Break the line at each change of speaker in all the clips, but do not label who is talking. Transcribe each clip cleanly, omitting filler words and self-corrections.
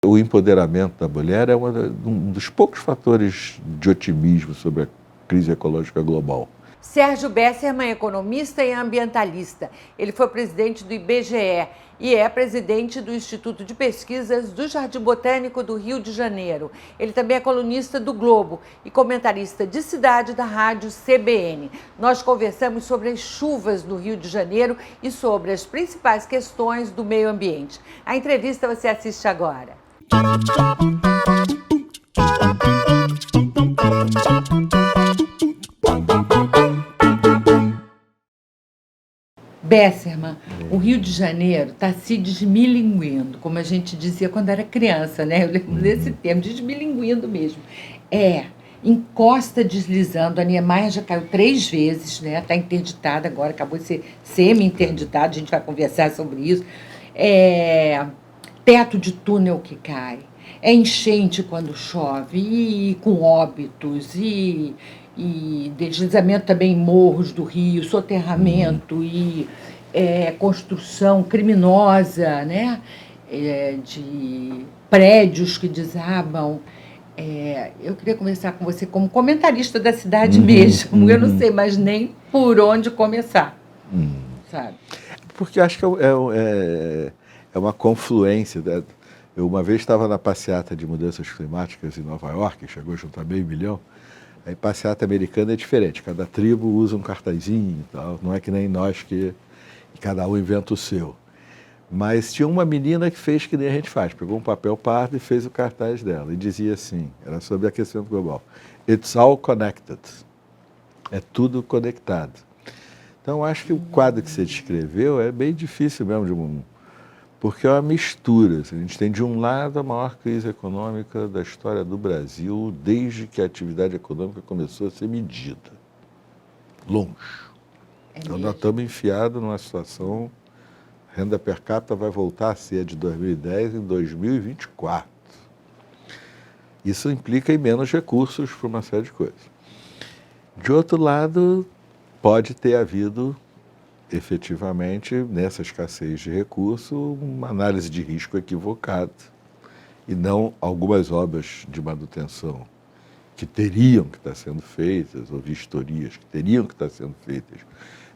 O empoderamento da mulher é um dos poucos fatores de otimismo sobre a crise ecológica global.
Sérgio Bessermann é economista e ambientalista. Ele foi presidente do IBGE e é presidente do Instituto de Pesquisas do Jardim Botânico do Rio de Janeiro. Ele também é colunista do Globo e comentarista de cidade da rádio CBN. Nós conversamos sobre as chuvas no Rio de Janeiro e sobre as principais questões do meio ambiente. A entrevista você assiste agora. Bessermann, o Rio de Janeiro está se desmilinguindo, como a gente dizia quando era criança, né? Eu lembro desse termo, desmilinguindo mesmo. Encosta deslizando, a Niemeyer já caiu 3 vezes, né? Está interditada agora, acabou de ser semi-interditada, a gente vai conversar sobre isso. Teto de túnel que cai, enchente quando chove, e com óbitos, e deslizamento também em morros do Rio, soterramento e construção criminosa, né? De prédios que desabam. Eu queria conversar com você como comentarista da cidade mesmo. Eu não sei mais nem por onde começar, sabe?
Porque acho que é uma confluência. Eu uma vez estava na passeata de mudanças climáticas em Nova York, chegou a juntar meio milhão. A passeata americana é diferente, cada tribo usa um cartazinho e tal, não é que nem nós que cada um inventa o seu. Mas tinha uma menina que fez que nem a gente faz, pegou um papel pardo e fez o cartaz dela, e dizia assim, era sobre aquecimento global: It's all connected, é tudo conectado. Então acho que o quadro que você descreveu é bem difícil mesmo, porque é uma mistura. A gente tem, de um lado, a maior crise econômica da história do Brasil, desde que a atividade econômica começou a ser medida. Longe. Então, nós estamos enfiados numa situação, renda per capita vai voltar a ser de 2010 em 2024. Isso implica em menos recursos para uma série de coisas. De outro lado, pode ter havido, efetivamente, nessa escassez de recursos, uma análise de risco equivocada e não algumas obras de manutenção que teriam que estar sendo feitas, ou vistorias que teriam que estar sendo feitas,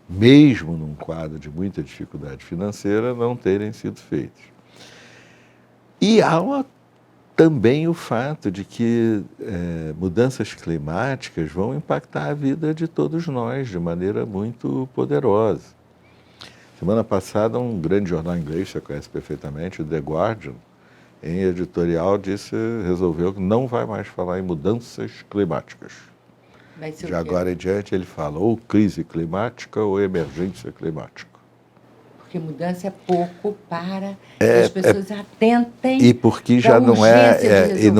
mesmo num quadro de muita dificuldade financeira, não terem sido feitas. E há também o fato de que mudanças climáticas vão impactar a vida de todos nós de maneira muito poderosa. Semana passada, um grande jornal inglês, você conhece perfeitamente, o The Guardian, em editorial, resolveu que não vai mais falar em mudanças climáticas. De agora em diante, ele fala ou crise climática ou emergência climática.
Porque mudança é pouco para que as pessoas atentem.
E porque já não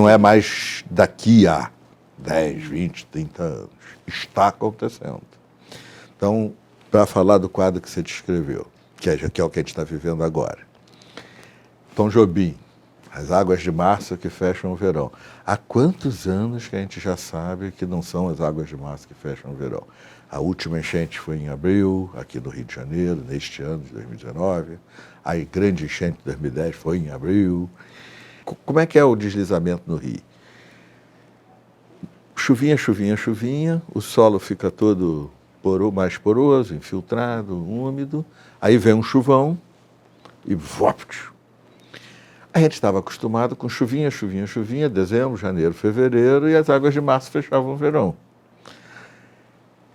é mais daqui a 10, 20, 30 anos. Está acontecendo. Então, para falar do quadro que você descreveu, que é o que a gente está vivendo agora. Tom Jobim, as águas de março que fecham o verão. Há quantos anos que a gente já sabe que não são as águas de março que fecham o verão? A última enchente foi em abril, aqui no Rio de Janeiro, neste ano de 2019. A grande enchente de 2010 foi em abril. Como é que é o deslizamento no Rio? Chuvinha, chuvinha, chuvinha, o solo fica todo mais poroso, infiltrado, úmido, aí vem um chuvão e vopt. A gente estava acostumado com chuvinha, chuvinha, chuvinha, dezembro, janeiro, fevereiro, e as águas de março fechavam o verão.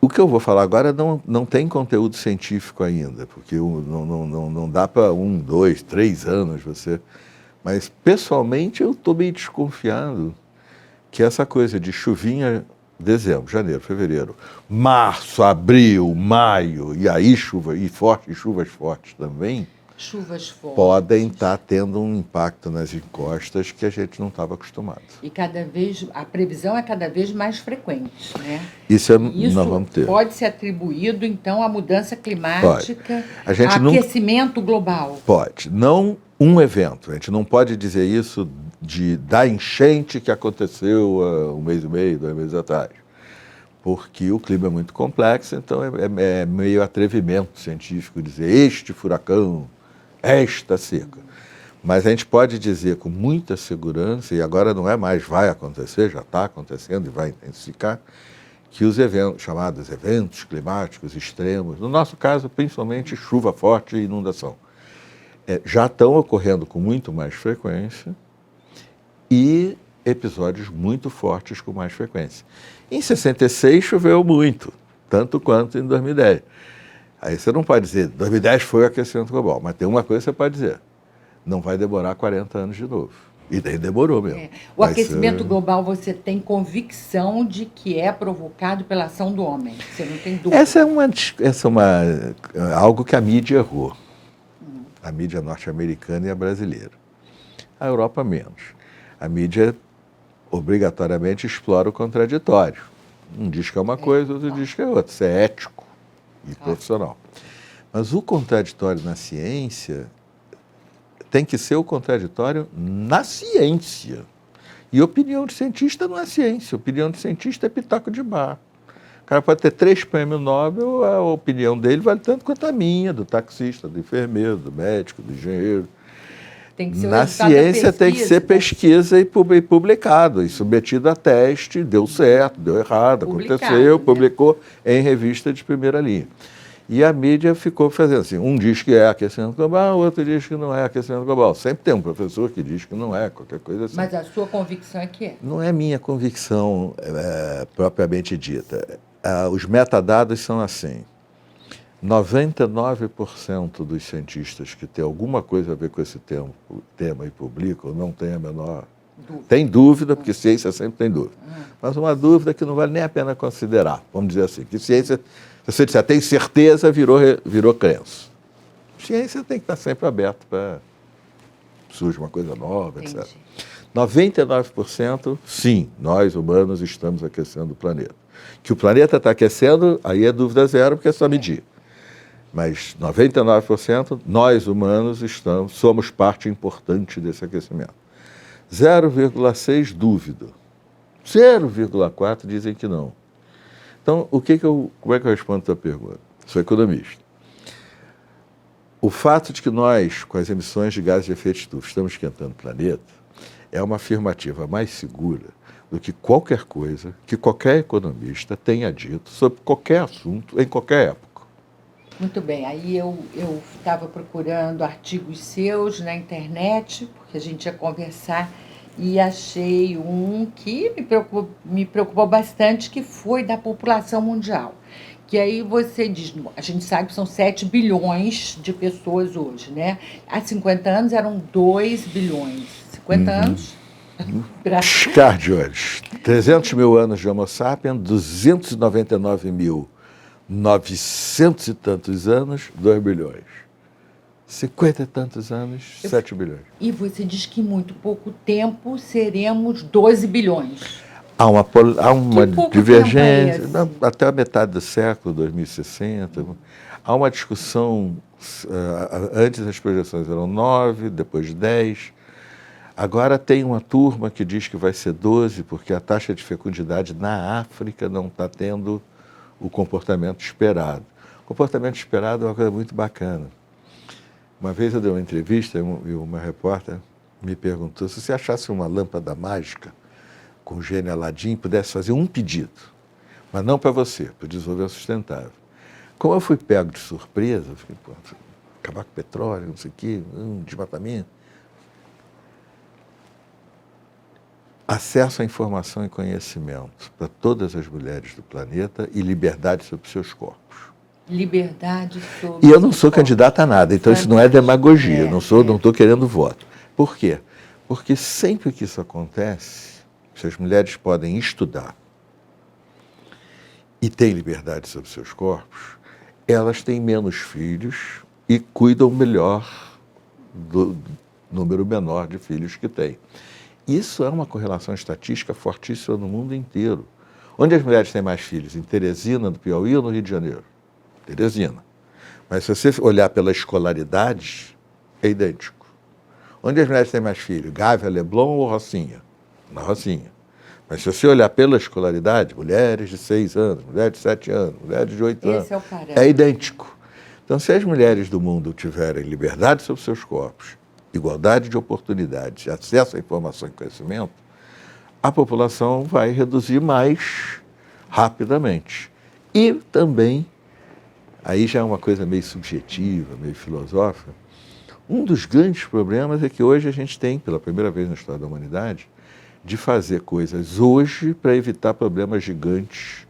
O que eu vou falar agora não tem conteúdo científico ainda, porque não dá para 1, 2, 3 anos você... Mas, pessoalmente, eu estou meio desconfiado que essa coisa de chuvinha, dezembro, janeiro, fevereiro, março, abril, maio, e aí chuvas fortes também, podem estar tendo um impacto nas encostas que a gente não estava acostumado.
E a previsão é cada vez mais frequente, né?
Isso nós vamos ter.
Pode ser atribuído, então, à mudança climática, ao aquecimento global?
Pode. Não um evento. A gente não pode dizer isso da enchente que aconteceu há 1 mês e meio, 2 meses atrás. Porque o clima é muito complexo, então é meio atrevimento científico dizer este furacão, esta seca. Mas a gente pode dizer com muita segurança, e agora não é mais vai acontecer, já está acontecendo e vai intensificar, que os eventos, chamados eventos climáticos extremos, no nosso caso, principalmente chuva forte e inundação, já estão ocorrendo com muito mais frequência e episódios muito fortes com mais frequência. Em 66 choveu muito, tanto quanto em 2010. Aí você não pode dizer, 2010 foi o aquecimento global, mas tem uma coisa que você pode dizer, não vai demorar 40 anos de novo. E daí demorou mesmo.
O aquecimento global, você tem convicção de que é provocado pela ação do homem? Você não tem dúvida?
Essa é algo que a mídia errou. A mídia norte-americana e a brasileira. A Europa menos. A mídia obrigatoriamente explora o contraditório. Um diz que é uma coisa, outro diz que é outra. Isso é ético e profissional. Mas o contraditório na ciência tem que ser o contraditório na ciência. E opinião de cientista não é ciência. Opinião de cientista é pitaco de bar. O cara pode ter 3 prêmios Nobel, a opinião dele vale tanto quanto a minha, do taxista, do enfermeiro, do médico, do engenheiro.
Tem que ser
na ciência tem que ser pesquisa e publicado, e submetido a teste, deu certo, deu errado, aconteceu, né? Publicou em revista de primeira linha. E a mídia ficou fazendo assim, um diz que é aquecimento global, o outro diz que não é aquecimento global. Sempre tem um professor que diz que não é, qualquer coisa assim.
Mas a sua convicção é que é?
Não é minha convicção propriamente dita. Os metadados são assim, 99% dos cientistas que têm alguma coisa a ver com esse tema e publicam não tem a menor... Tem dúvida, porque ciência sempre tem dúvida. Mas uma dúvida que não vale nem a pena considerar, vamos dizer assim, que ciência... Se você disser, tem certeza, virou crença. Ciência tem que estar sempre aberta para surge uma coisa nova, etc. 99%, sim, nós humanos estamos aquecendo o planeta. Que o planeta está aquecendo, aí é dúvida zero, porque é só medir. Mas 99%, nós humanos somos parte importante desse aquecimento. 0,6% dúvida. 0,4% dizem que não. Então, como é que eu respondo a tua pergunta? Sou economista. O fato de que nós, com as emissões de gases de efeito estufa, estamos esquentando o planeta, é uma afirmativa mais segura do que qualquer coisa que qualquer economista tenha dito sobre qualquer assunto, em qualquer época.
Muito bem. Aí eu estava procurando artigos seus na internet, porque a gente ia conversar, e achei um que me preocupou bastante, que foi da população mundial. Que aí você diz, a gente sabe que são 7 bilhões de pessoas hoje, né? Há 50 anos eram 2 bilhões. 50 anos?
Piscar de olhos. 300 mil anos de Homo sapiens, 299.900 e tantos anos, 2 bilhões. 50 e tantos anos, 7 bilhões.
E você diz que em muito pouco tempo seremos 12 bilhões.
Há uma divergência,
tempo é esse?
Até a metade do século, 2060. Há uma discussão, antes as projeções eram 9, depois 10. Agora tem uma turma que diz que vai ser 12, porque a taxa de fecundidade na África não está tendo o comportamento esperado. O comportamento esperado é uma coisa muito bacana. Uma vez eu dei uma entrevista e uma repórter me perguntou se você achasse uma lâmpada mágica com o gênio Aladim pudesse fazer um pedido, mas não para você, para o desenvolvimento sustentável. Como eu fui pego de surpresa, eu fiquei, acabar com o petróleo, não sei o quê, desmatamento. Acesso à informação e conhecimento para todas as mulheres do planeta e liberdade sobre seus corpos.
Liberdade sobre...
E eu não sou candidata a nada, então isso não é demagogia, não estou querendo voto. Por quê? Porque sempre que isso acontece, se as mulheres podem estudar e têm liberdade sobre seus corpos, elas têm menos filhos e cuidam melhor do número menor de filhos que têm. Isso é uma correlação estatística fortíssima no mundo inteiro. Onde as mulheres têm mais filhos? Em Teresina, no Piauí ou no Rio de Janeiro? Teresina. Mas se você olhar pela escolaridade, é idêntico. Onde as mulheres têm mais filhos? Gávea, Leblon ou Rocinha? Na Rocinha. Mas se você olhar pela escolaridade, mulheres de 6 anos, mulheres de 7 anos, mulheres de 8 anos, é idêntico. Então, se as mulheres do mundo tiverem liberdade sobre seus corpos igualdade de oportunidades, acesso à informação e conhecimento, a população vai reduzir mais rapidamente. E também, aí já é uma coisa meio subjetiva, meio filosófica, um dos grandes problemas é que hoje a gente tem, pela primeira vez na história da humanidade, de fazer coisas hoje para evitar problemas gigantes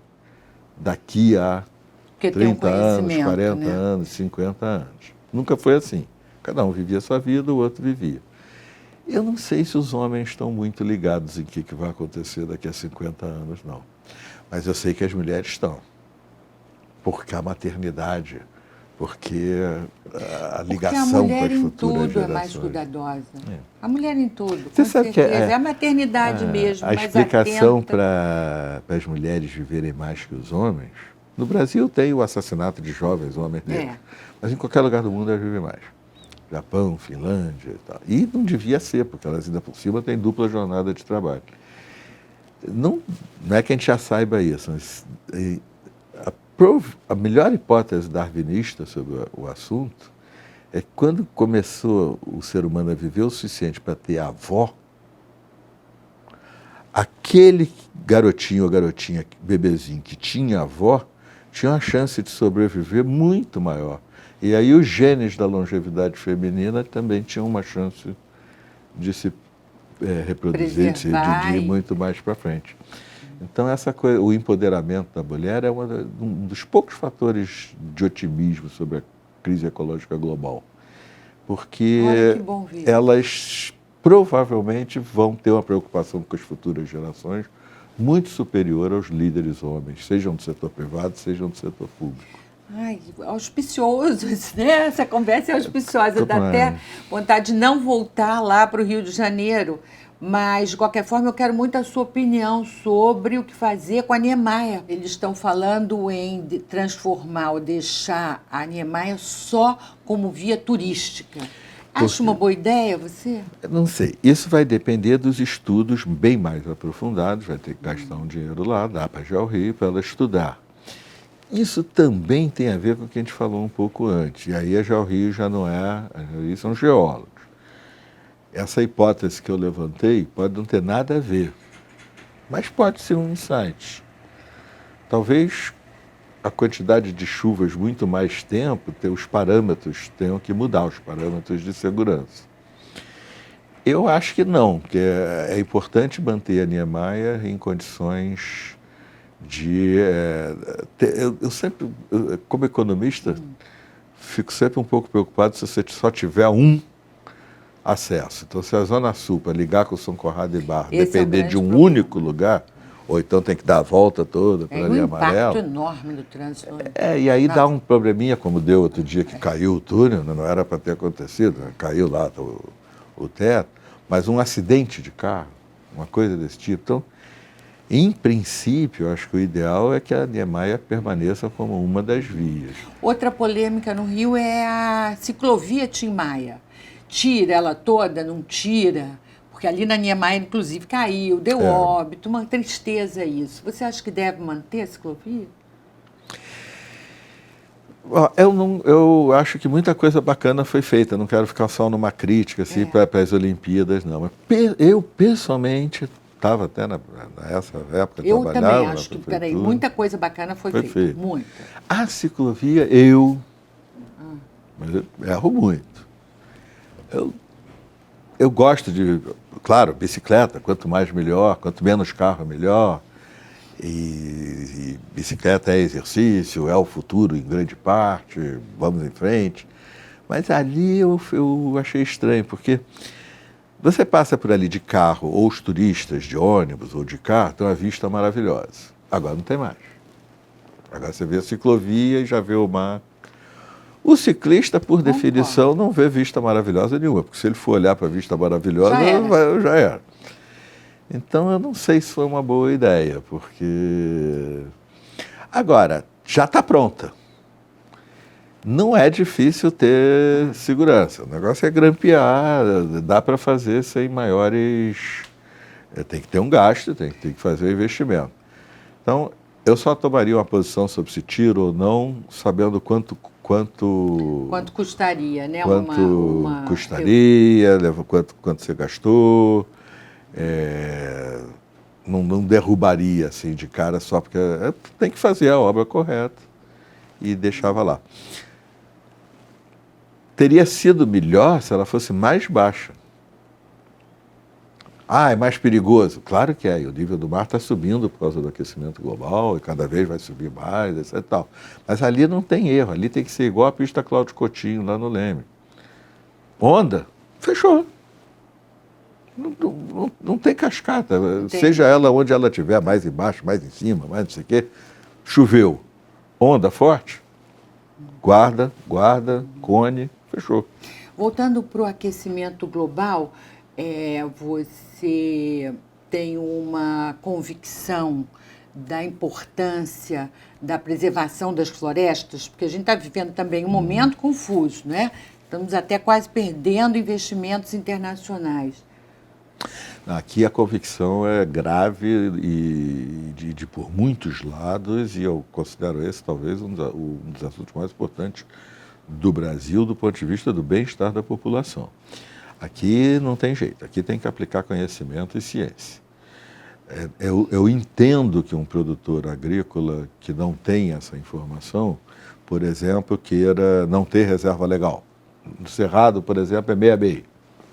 daqui a
Porque tem
30 anos,
conhecimento,
40
né?
anos, 50 anos. Nunca foi assim. Cada um vivia a sua vida, o outro vivia. Eu não sei se os homens estão muito ligados em que vai acontecer daqui a 50 anos, não. Mas eu sei que as mulheres estão. Porque a maternidade, porque a ligação com as futuras gerações.
Porque a mulher em tudo é mais cuidadosa.
É.
A mulher em tudo,
Você
com
sabe
certeza.
que
É a maternidade mesmo,
a
mais
explicação
atenta.
para as mulheres viverem mais que os homens, no Brasil tem o assassinato de jovens homens negros, mas em qualquer lugar do mundo elas vivem mais. Japão, Finlândia e tal. E não devia ser, porque elas ainda por cima têm dupla jornada de trabalho. Não é que a gente já saiba isso, mas a melhor hipótese darwinista sobre o assunto é que quando começou o ser humano a viver o suficiente para ter avó, aquele garotinho ou garotinha, bebezinho que tinha avó, tinha uma chance de sobreviver muito maior. E aí os genes da longevidade feminina também tinham uma chance de se reproduzir, de se dividir muito mais para frente. Então essa coisa, o empoderamento da mulher é um dos poucos fatores de otimismo sobre a crise ecológica global. Porque
Olha que bom ver.
elas provavelmente vão ter uma preocupação com as futuras gerações muito superior aos líderes homens, sejam do setor privado, sejam do setor público.
Ai, auspiciosos, né? Essa conversa é auspiciosa. Dá até vontade de não voltar lá para o Rio de Janeiro. Mas, de qualquer forma, eu quero muito a sua opinião sobre o que fazer com a Niemeyer. Eles estão falando em transformar ou deixar a Niemeyer só como via turística. Acha uma boa ideia, você?
Não sei. Isso vai depender dos estudos bem mais aprofundados. Vai ter que gastar um dinheiro lá, dá para Geo Rio, para ela estudar. Isso também tem a ver com o que a gente falou um pouco antes. E aí a Geo Rio já não é... A Geo Rio são geólogos. Essa hipótese que eu levantei pode não ter nada a ver, mas pode ser um insight. Talvez a quantidade de chuvas muito mais tempo, os parâmetros tenham que mudar, os parâmetros de segurança. Eu acho que não, porque é importante manter a Niemeyer em condições de... eu sempre, como economista, fico sempre um pouco preocupado se você só tiver um acesso. Então, se a Zona Sul, para ligar com o São Conrado e Barra, depender de um único lugar, ou então tem que dar a volta toda pela linha amarela.
É um impacto enorme no trânsito.
E aí dá um probleminha, como deu outro dia que caiu o túnel, não era para ter acontecido, né? Caiu lá o teto, mas um acidente de carro, uma coisa desse tipo. Então, em princípio, eu acho que o ideal é que a Niemeyer permaneça como uma das vias.
Outra polêmica no Rio é a ciclovia Tim Maia. Tira ela toda, não tira? Porque ali na Niemeyer, inclusive, caiu, deu óbito, uma tristeza isso. Você acha que deve manter a ciclovia?
Eu acho que muita coisa bacana foi feita, não quero ficar só numa crítica assim, para as Olimpíadas, não. Mas eu, pessoalmente, estava até nessa época,
eu
trabalhava
também acho que, muita coisa bacana foi feita. Muita.
A ciclovia, mas eu erro muito. Eu gosto de, claro, bicicleta, quanto mais melhor, quanto menos carro melhor. E bicicleta é exercício, é o futuro em grande parte, vamos em frente. Mas ali eu achei estranho, porque você passa por ali de carro, ou os turistas de ônibus ou de carro, tem uma vista maravilhosa. Agora não tem mais. Agora você vê a ciclovia e já vê o mar. O ciclista, por definição, não vê vista maravilhosa nenhuma, porque se ele for olhar para a vista maravilhosa, já era. Então, eu não sei se foi uma boa ideia, porque... Agora, já está pronta. Não é difícil ter segurança. O negócio é grampear, dá para fazer sem maiores... Tem que ter um gasto, tem que fazer um investimento. Então, eu só tomaria uma posição sobre se tiro ou não, sabendo quanto
Quanto custaria, né?
Quanto custaria, quanto você gastou. Não derrubaria assim de cara só porque tem que fazer a obra correta e deixava lá. Teria sido melhor se ela fosse mais baixa. É mais perigoso. Claro que é. E o nível do mar está subindo por causa do aquecimento global e cada vez vai subir mais, etc. E tal. Mas ali não tem erro. Ali tem que ser igual a pista Cláudio Coutinho, lá no Leme. Onda, fechou. Não tem cascata. Seja ela onde ela estiver, mais embaixo, mais em cima, mais não sei o quê. Choveu. Onda forte. Guarda, cone, fechou.
Voltando para o aquecimento global, você tem uma convicção da importância da preservação das florestas? Porque a gente está vivendo também um momento confuso, né? Estamos até quase perdendo investimentos internacionais.
Aqui a convicção é grave e de por muitos lados, e eu considero esse talvez um dos assuntos mais importantes do Brasil do ponto de vista do bem-estar da população. Aqui não tem jeito, aqui tem que aplicar conhecimento e ciência. Eu entendo que um produtor agrícola que não tem essa informação, por exemplo, queira não ter reserva legal. No Cerrado, por exemplo, é meia-meia.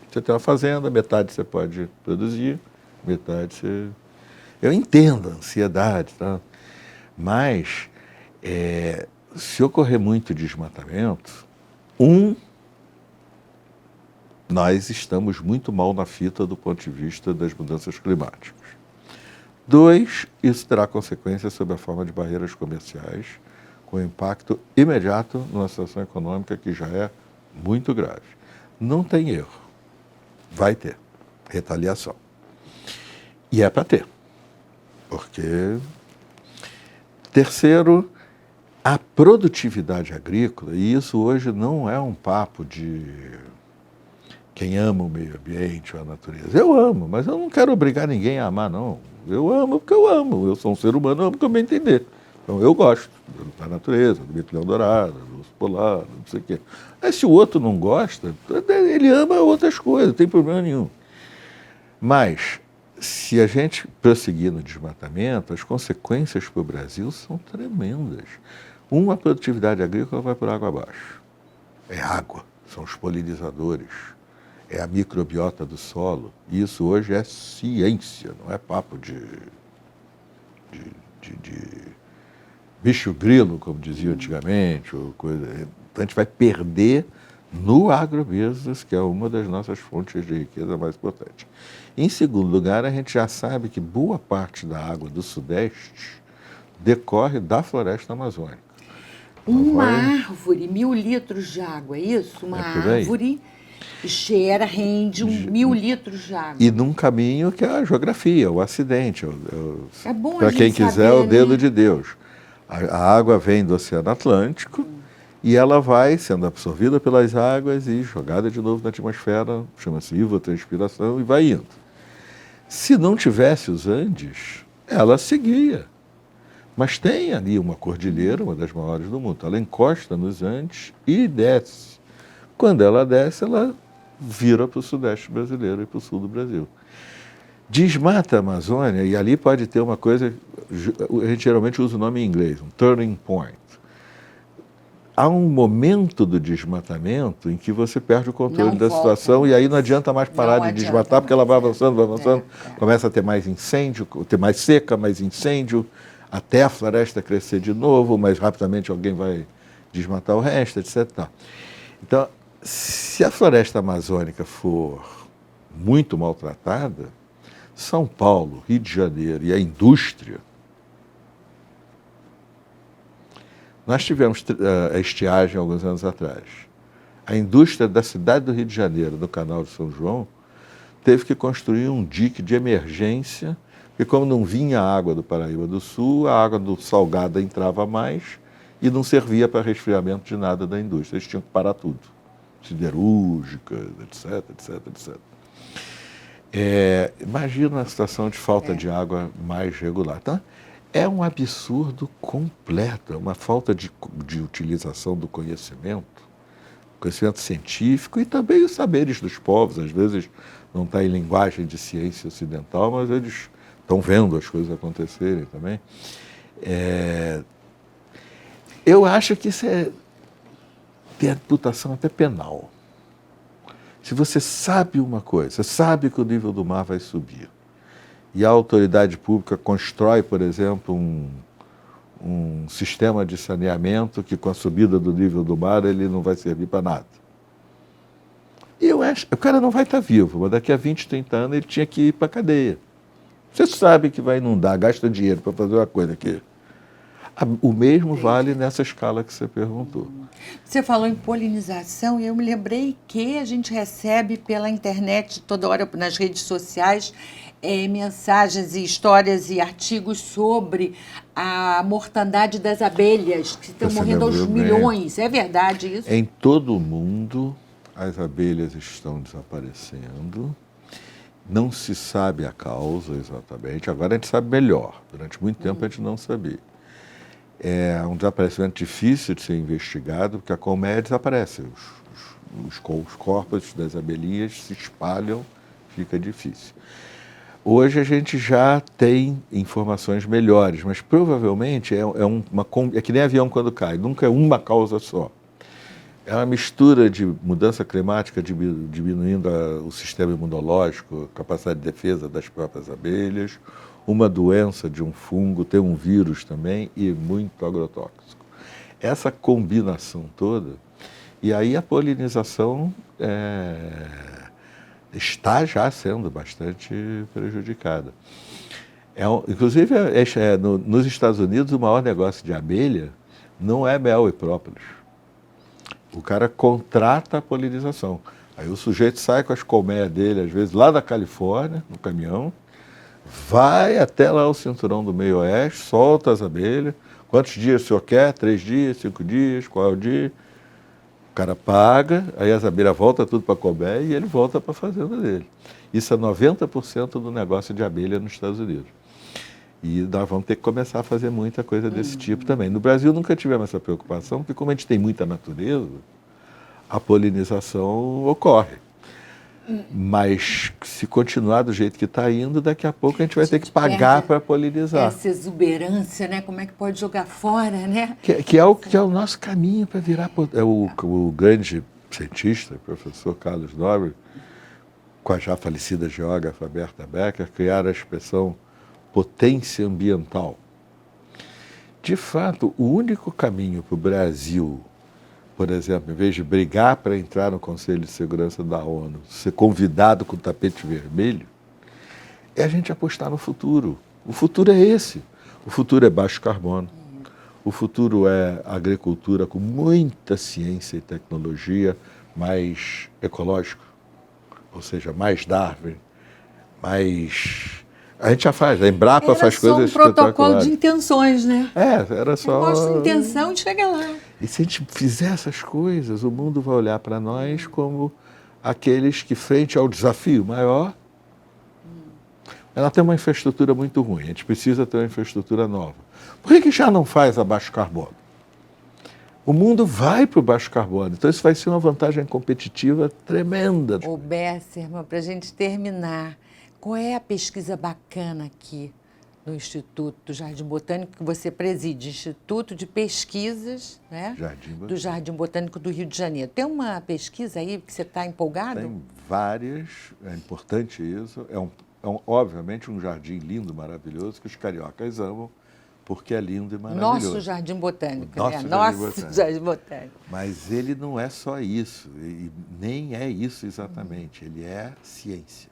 Você tem uma fazenda, metade você pode produzir, metade você... Eu entendo a ansiedade, tá? Mas se ocorrer muito desmatamento, nós estamos muito mal na fita do ponto de vista das mudanças climáticas. 2, isso terá consequências sobre a forma de barreiras comerciais, com impacto imediato numa situação econômica que já é muito grave. Não tem erro. Vai ter retaliação. E é para ter. Porque, terceiro, a produtividade agrícola, e isso hoje não é um papo de quem ama o meio ambiente ou a natureza. Eu amo, mas eu não quero obrigar ninguém a amar, não. Eu amo porque eu amo. Eu sou um ser humano, eu amo porque eu bem entender. Então, eu gosto da natureza, do bico-leão dourado, do urso polar, não sei o quê. Mas se o outro não gosta, ele ama outras coisas, não tem problema nenhum. Mas, se a gente prosseguir no desmatamento, as consequências para o Brasil são tremendas. A produtividade agrícola vai por água abaixo. É água, são os polinizadores, é a microbiota do solo. E isso hoje é ciência, não é papo de bicho grilo, como dizia antigamente, ou coisa. Então a gente vai perder no agrobusiness, que é uma das nossas fontes de riqueza mais importantes. Em segundo lugar, a gente já sabe que boa parte da água do Sudeste decorre da floresta amazônica.
Uma árvore, 1.000 litros de água, é isso? Uma árvore rende 1.000 litros de água.
E num caminho que é a geografia, o acidente.
É bom
para quem quiser,
saber,
o dedo,
né?
de Deus. A água vem do Oceano Atlântico e ela vai sendo absorvida pelas águas e jogada de novo na atmosfera, chama-se evapotranspiração, e vai indo. Se não tivesse os Andes, ela seguia. Mas tem ali uma cordilheira, uma das maiores do mundo. Ela encosta nos Andes e desce. Quando ela desce, ela vira para o Sudeste brasileiro e para o Sul do Brasil. Desmata a Amazônia, e ali pode ter uma coisa, a gente geralmente usa o nome em inglês, um turning point. Há um momento do desmatamento em que você perde o controle da situação e aí não adianta mais parar de desmatar, porque ela vai avançando, começa a ter mais incêndio, ter mais seca, mais incêndio, até a floresta crescer de novo, mas rapidamente alguém vai desmatar o resto, etc. Então, se a floresta amazônica for muito maltratada, São Paulo, Rio de Janeiro e a indústria... Nós tivemos a estiagem alguns anos atrás. A indústria da cidade do Rio de Janeiro, do Canal de São João, teve que construir um dique de emergência, porque como não vinha a água do Paraíba do Sul, a água do Salgada entrava mais e não servia para resfriamento de nada da indústria. Eles tinham que parar tudo. Siderúrgicas, etc, etc, etc. Imagina uma situação de falta de água mais regular. Tá? é um absurdo completo, é uma falta de utilização do conhecimento científico e também os saberes dos povos. Às vezes não está em linguagem de ciência ocidental, mas eles estão vendo as coisas acontecerem também. Eu acho que isso tem reputação até penal. Se você sabe uma coisa, você sabe que o nível do mar vai subir, e a autoridade pública constrói, por exemplo, um sistema de saneamento que com a subida do nível do mar ele não vai servir para nada. E eu acho, o cara não vai estar vivo, mas daqui a 20, 30 anos ele tinha que ir para a cadeia. Você sabe que vai inundar, gasta dinheiro para fazer uma coisa que... O mesmo vale nessa escala que você perguntou.
Você falou em polinização e eu me lembrei que a gente recebe pela internet, toda hora nas redes sociais, mensagens e histórias e artigos sobre a mortandade das abelhas, que estão morrendo aos milhões. É verdade isso?
Em todo o mundo, as abelhas estão desaparecendo. Não se sabe a causa exatamente. Agora a gente sabe melhor. Durante muito tempo a gente não sabia. É um desaparecimento difícil de ser investigado, porque a colmeia desaparece. Os corpos das abelhinhas se espalham, fica difícil. Hoje a gente já tem informações melhores, mas provavelmente é que nem avião quando cai, nunca é uma causa só. É uma mistura de mudança climática diminuindo o sistema imunológico, a capacidade de defesa das próprias abelhas, uma doença de um fungo, tem um vírus também e muito agrotóxico. Essa combinação toda, e aí a polinização está já sendo bastante prejudicada. Inclusive, nos Estados Unidos, o maior negócio de abelha não é mel e própolis. O cara contrata a polinização. Aí o sujeito sai com as colmeias dele, às vezes, lá da Califórnia, no caminhão, vai até lá o cinturão do meio oeste, solta as abelhas. Quantos dias o senhor quer? 3 dias, 5 dias, qual é o dia? O cara paga, aí as abelhas voltam tudo para a colmeia e ele volta para a fazenda dele. Isso é 90% do negócio de abelha nos Estados Unidos. E nós vamos ter que começar a fazer muita coisa desse tipo também. No Brasil nunca tivemos essa preocupação, porque como a gente tem muita natureza, a polinização ocorre. Mas se continuar do jeito que está indo, daqui a pouco a gente vai ter que pagar para polinizar.
Essa exuberância, né? Como é que pode jogar fora, né?
Que é o nosso caminho para virar... O grande cientista, o professor Carlos Nobre, com a já falecida geógrafa Berta Becker, criaram a expressão potência ambiental. De fato, o único caminho para o Brasil, por exemplo, em vez de brigar para entrar no Conselho de Segurança da ONU, ser convidado com o tapete vermelho, é a gente apostar no futuro. O futuro é esse. O futuro é baixo carbono. O futuro é agricultura com muita ciência e tecnologia, mais ecológico, ou seja, mais Darwin, mais... A gente já faz, a Embrapa faz coisas espetaculares.
Era só um protocolo de intenções, né?
Era só...
Mostra a intenção e chega lá.
E se a gente fizer essas coisas, o mundo vai olhar para nós como aqueles que, frente ao desafio maior, ela tem uma infraestrutura muito ruim, a gente precisa ter uma infraestrutura nova. Por que já não faz a baixo carbono? O mundo vai para o baixo carbono, então isso vai ser uma vantagem competitiva tremenda.
Ô Besserman, para a gente terminar, qual é a pesquisa bacana aqui no Instituto do Jardim Botânico que você preside? Instituto de Pesquisas, né? Do Jardim Botânico do Rio de Janeiro. Tem uma pesquisa aí que você está empolgado?
Tem várias, é importante isso. Obviamente um jardim lindo, maravilhoso, que os cariocas amam, porque é lindo e maravilhoso.
Nosso Jardim Botânico,
Nosso
Jardim Botânico.
Mas ele não é só isso, e nem é isso exatamente, ele é ciência.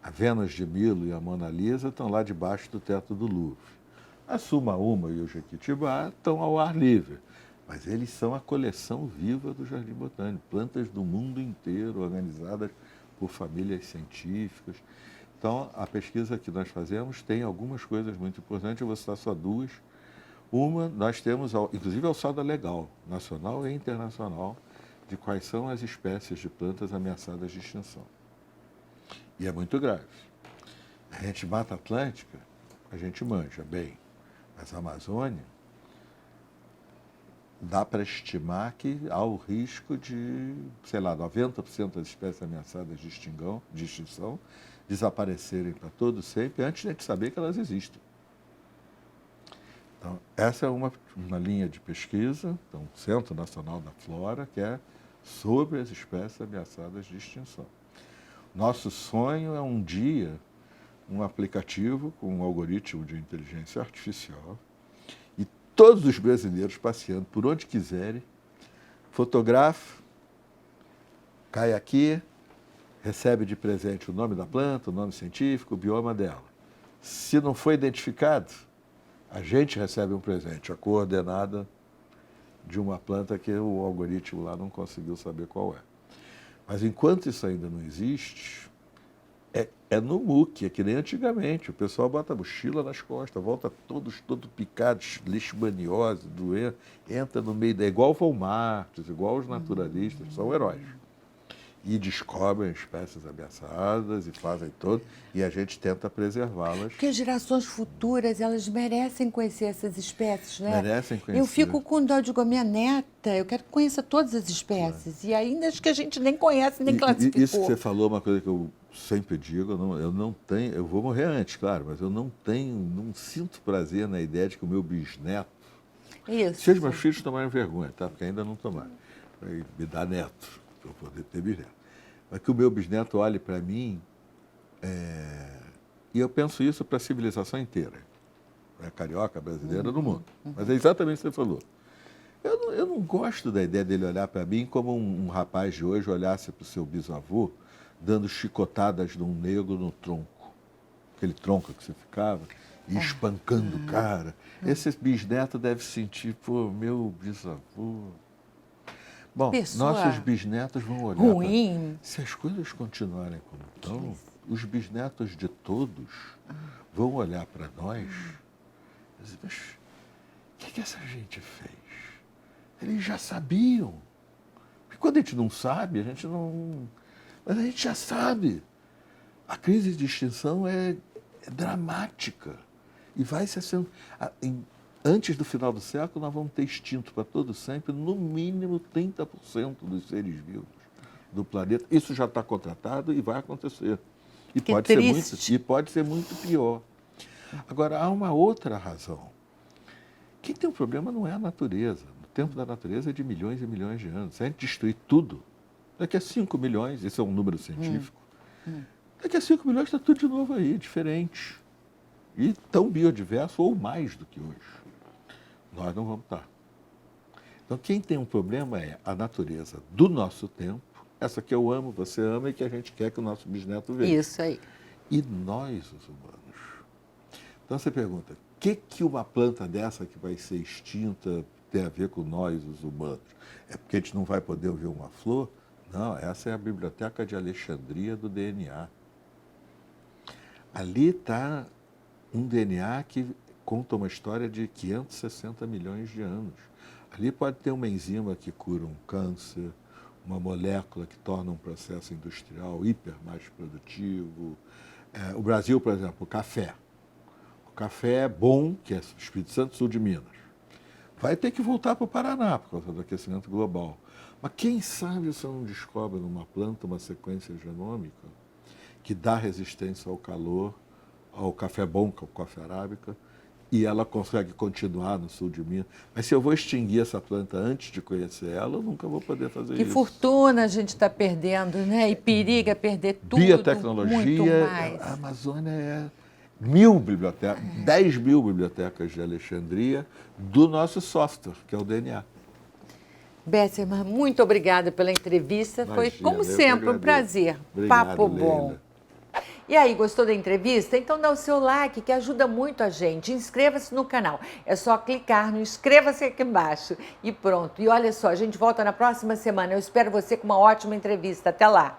A Vênus de Milo e a Mona Lisa estão lá debaixo do teto do Louvre. A Suma Uma e o Jequitibá estão ao ar livre, mas eles são a coleção viva do Jardim Botânico, plantas do mundo inteiro, organizadas por famílias científicas. Então, a pesquisa que nós fazemos tem algumas coisas muito importantes, eu vou citar só 2. Uma, nós temos, inclusive, a alçada legal, nacional e internacional, de quais são as espécies de plantas ameaçadas de extinção. E é muito grave. A gente Mata Atlântica, a gente manja bem. Mas a Amazônia, dá para estimar que há o risco de, sei lá, 90% das espécies ameaçadas de extinção desaparecerem para todo sempre antes de a gente saber que elas existem. Então, essa é uma linha de pesquisa, então, o Centro Nacional da Flora, que é sobre as espécies ameaçadas de extinção. Nosso sonho é um dia um aplicativo com um algoritmo de inteligência artificial e todos os brasileiros passeando por onde quiserem, fotografa, cai aqui, recebe de presente o nome da planta, o nome científico, o bioma dela. Se não foi identificado, a gente recebe um presente, a coordenada de uma planta que o algoritmo lá não conseguiu saber qual é. Mas enquanto isso ainda não existe, é no muque, é que nem antigamente. O pessoal bota a mochila nas costas, volta todo picados, leishmaniose, doença, entra no meio da... igual Walmart, igual os naturalistas, são heróis. E descobrem espécies ameaçadas e fazem tudo, e a gente tenta preservá-las.
Porque as gerações futuras, elas merecem conhecer essas espécies, né?
Merecem conhecer.
Eu fico com dó, digo, a minha neta, eu quero que conheça todas as espécies. Claro. E ainda acho que a gente nem conhece, nem classificou.
Isso que você falou, uma coisa que eu sempre digo, eu não tenho, eu vou morrer antes, claro, mas eu não sinto prazer na ideia de que o meu bisneto...
Isso.
Se os meus filhos tomarem vergonha, tá? Porque ainda não tomaram. Me dá neto, para eu poder ter bisneto. Mas que o meu bisneto olhe para mim, e eu penso isso para a civilização inteira, carioca, brasileira, no mundo. Mas é exatamente o que você falou. Eu não gosto da ideia dele olhar para mim como um rapaz de hoje olhasse para o seu bisavô dando chicotadas de um negro no tronco. Aquele tronco que você ficava, e espancando o cara. Esse bisneto deve sentir, pô, meu bisavô... Bom, nossos bisnetos vão olhar
ruim.
Se as coisas continuarem como estão, os bisnetos de todos vão olhar para nós e dizer, mas o que essa gente fez? Eles já sabiam. Porque quando a gente não sabe, a gente não... Mas a gente já sabe. A crise de extinção é dramática. E vai se sendo... Antes do final do século, nós vamos ter extinto para todo sempre, no mínimo 30% dos seres vivos do planeta. Isso já está contratado e vai acontecer. E pode ser muito pior. Agora, há uma outra razão. Quem tem um problema não é a natureza. O tempo da natureza é de milhões e milhões de anos. Se a gente destruir tudo, daqui a 5 milhões, esse é um número científico, daqui a 5 milhões está tudo de novo aí, diferente. E tão biodiverso ou mais do que hoje. Nós não vamos estar. Então, quem tem um problema é a natureza do nosso tempo, essa que eu amo, você ama e que a gente quer que o nosso bisneto veja.
Isso aí.
E nós, os humanos. Então, você pergunta, o que uma planta dessa que vai ser extinta tem a ver com nós, os humanos? É porque a gente não vai poder ver uma flor? Não, essa é a Biblioteca de Alexandria do DNA. Ali está um DNA que conta uma história de 560 milhões de anos. Ali pode ter uma enzima que cura um câncer, uma molécula que torna um processo industrial hiper mais produtivo. O Brasil, por exemplo, o café. O café é bom, que é Espírito Santo, sul de Minas. Vai ter que voltar para o Paraná por causa do aquecimento global. Mas quem sabe você não descobre numa planta uma sequência genômica que dá resistência ao calor, ao café bom, que é o café arábica, e ela consegue continuar no sul de Minas. Mas se eu vou extinguir essa planta antes de conhecer ela, eu nunca vou poder fazer isso.
Que fortuna a gente está perdendo, né? E periga perder tudo,
biotecnologia,
muito mais.
A Amazônia é 1000 bibliotecas, 10 mil bibliotecas de Alexandria do nosso software, que é o DNA.
Bessemer, muito obrigada pela entrevista.
Imagina,
foi, como sempre, um prazer.
Obrigado,
Papo bom.
Leila.
E aí, gostou da entrevista? Então dá o seu like, que ajuda muito a gente. Inscreva-se no canal. É só clicar no inscreva-se aqui embaixo. E pronto. E olha só, a gente volta na próxima semana. Eu espero você com uma ótima entrevista. Até lá.